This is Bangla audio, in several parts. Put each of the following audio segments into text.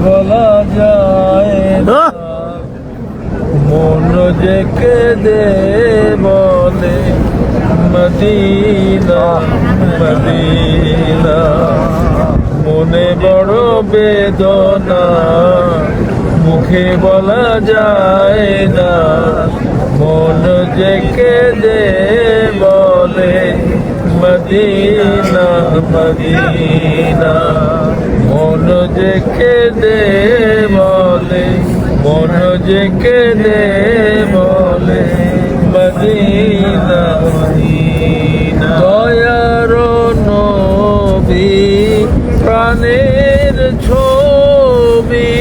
বলা যায় না, মন যে কেঁদে বলে মদিনা মদিনা। মনে বড় বেদনা, মুখে বলা যায় না, মন যে কেঁদে বলে মদিনা মদিনা। মন যে কেঁদে বলে, মন যে কেঁদে বলে মদিনা মদিনা। দয়ার নবী প্রাণের ছবি,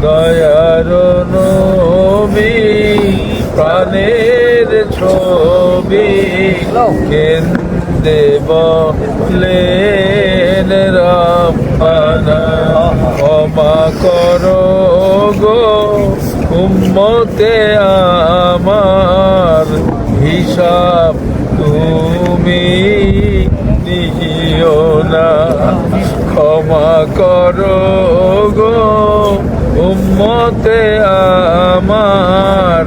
দয়ার নবী প্রাণের ছবি, কেন্দে বলেন রব্বানা ক্ষমা করো গো উম্মতে আমার, হিসাব তুমি নিও না। ক্ষমা করো গো উম্মতে আমার,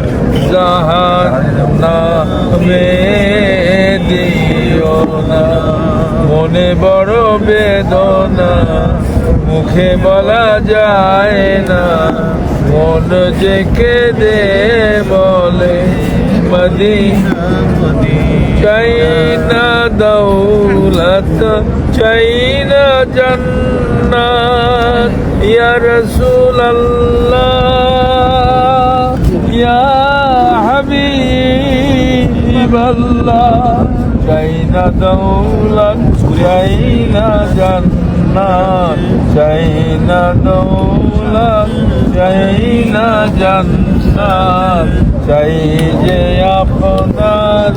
জাহান্নামে দিও না। মনে বড় বেদনা, মুখে বলা যায় না, মন যে কেঁদে বলে মদিনা মদিনা। চাই না দৌলত, চাই না জান্নাত, ইয়া রাসূলুল্লাহ ইয়া হাবিবাল্লাহ। চাই না দৌলত, চাই না জান্নাত, চাই না দৌলত, চাই না জান্নাত, চাই যে আপনার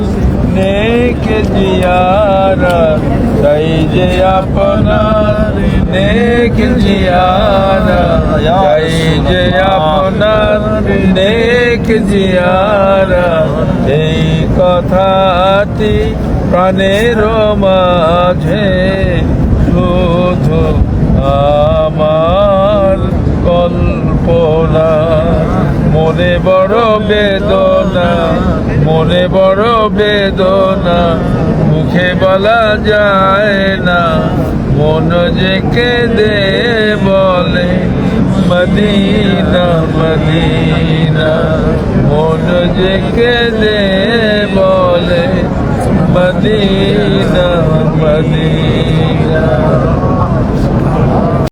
নেক জিয়ারত, চাই যে আপনার নেক জিয়ারত, চাই যে আপনার নেক জিয়ারত। এই কথাটি প্রাণের মাঝে শুধু আমার কল্পনা। মনে বড় বেদনা, মনে বড় বেদনা, মুখে বলা যায় না, মন যে কেঁদে বলে মদিনা মদিনা। মন যে কেঁদে বলে মদিনা মদিনা।